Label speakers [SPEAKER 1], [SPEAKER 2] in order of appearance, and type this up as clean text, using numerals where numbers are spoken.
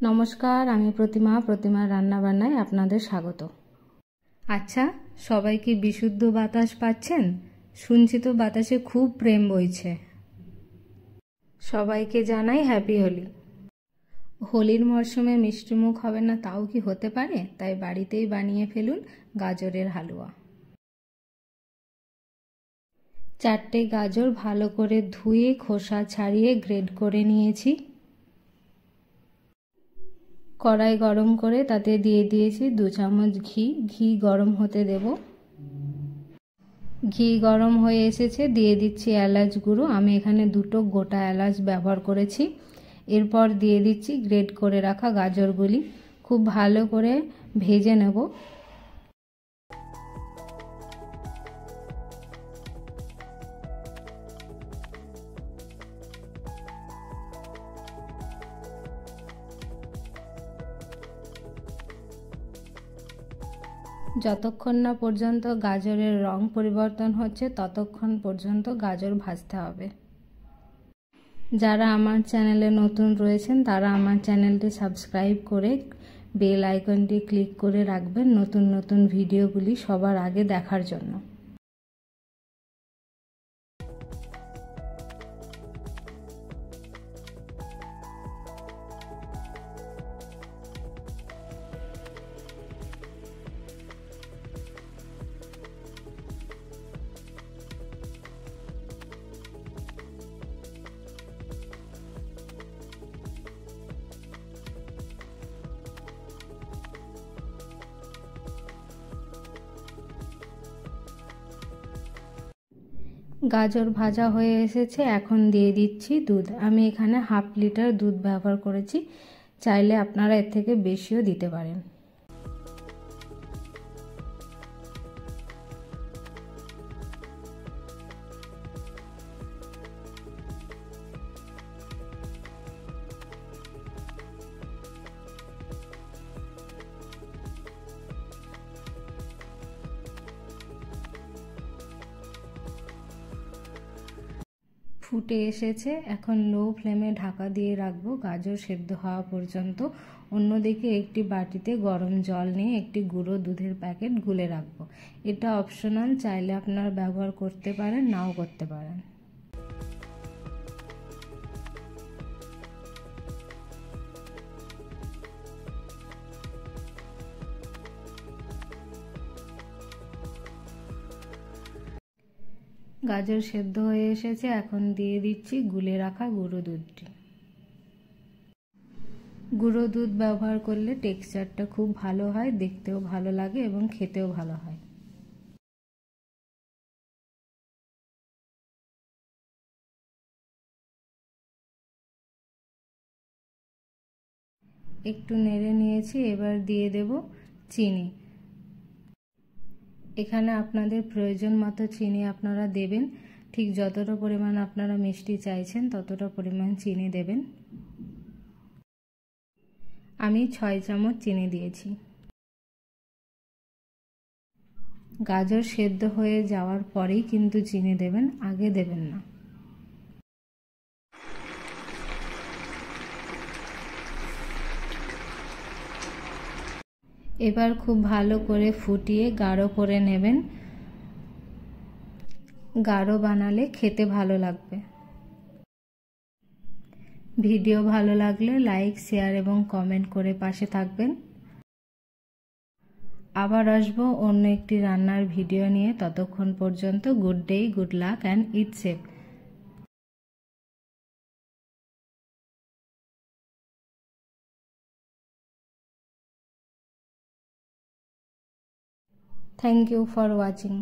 [SPEAKER 1] नमस्कार, आमी प्रतिमा रान्ना बान्नाय आपनादेर स्वागत। अच्छा, सबाई कि बिशुद्ध बातास पाच्छेन? शुनछि तो बातासे खूब प्रेम बইছে। सबाइके जानाई हैपी होली। होलिर मरशुमे मिष्टिमुख हबे ना ताओ कि होते पारे? ताई बाड़ीतेई बानिये फेलुन गाजरेर हालुया। 4টে गाजर भालो करे धुए खोसा छाड़िए ग्रेड करे निয়েছি। कड़ाई गरम करे ताते दिए दिएছি 2 চামচ घी। घी गरम होते देब। घी गरम হয়ে এসেছে, দিয়ে দিচ্ছি এলাচ গুঁড়ো। আমি এখানে 2টো গোটা এলাচ ব্যবহার করেছি। এরপর দিয়ে দিচ্ছি গ্রেট করে রাখা গাজরগুলি। খুব ভালো করে ভেজে নেব। যতক্ষণ না পর্যন্ত গাজরের রং পরিবর্তন হচ্ছে ততক্ষণ পর্যন্ত গাজর ভাজতে হবে। যারা আমার চ্যানেলে নতুন রয়েছেন তারা আমার চ্যানেলটি সাবস্ক্রাইব করে বেল আইকনটি ক্লিক করে রাখবেন নতুন নতুন ভিডিওগুলি সবার আগে দেখার জন্য। গাজর ভাজা হয়ে এসেছে, এখন দিয়ে দিচ্ছি দুধ। আমি এখানে হাফ লিটার দুধ ব্যবহার করেছি, চাইলে আপনারা এর থেকে বেশিও দিতে পারেন। ফুটে এসেছে, এখন লো ফ্লেমে ঢাকা দিয়ে রাখবো গাজর সেদ্ধ হওয়া পর্যন্ত। অন্যদিকে একটি বাটিতে গরম জল নিয়ে একটি গুঁড়ো দুধের প্যাকেট গুলে রাখবো। এটা অপশনাল, চাইলে আপনারা ব্যবহার করতে পারেন, নাও করতে পারেন। গাজর সেদ্ধ হয়ে এসেছে, এখন দিয়ে দিচ্ছি গুলে রাখা গুঁড়ো দুধটি। গুঁড়ো দুধ ব্যবহার করলে টেক্সচারটা খুব ভালো হয়, দেখতেও ভালো লাগে এবং খেতেও ভালো হয়। একটু নেড়ে নিয়েছি, এবার দিয়ে দেব চিনি। এখানে আপনাদের প্রয়োজন মতো চিনি আপনারা দেবেন, ঠিক যতটা পরিমাণ আপনারা মিষ্টি চাইছেন ততটা পরিমাণ চিনি দেবেন। আমি 6 চামচ চিনি দিয়েছি। গাজর সেদ্ধ হয়ে যাওয়ার পরেই কিন্তু চিনি দেবেন, আগে দেবেন না। এবার খুব ভালো করে ফুটিয়ে গাঢ় করে নেবেন। গাঢ় বানালে খেতে ভালো লাগবে। ভিডিও ভালো লাগলে লাইক, শেয়ার এবং কমেন্ট করে পাশে থাকবেন। আবার আসবো অন্য একটি রান্নার ভিডিও নিয়ে। ততক্ষণ পর্যন্ত good day, good luck and it safe. Thank you for watching.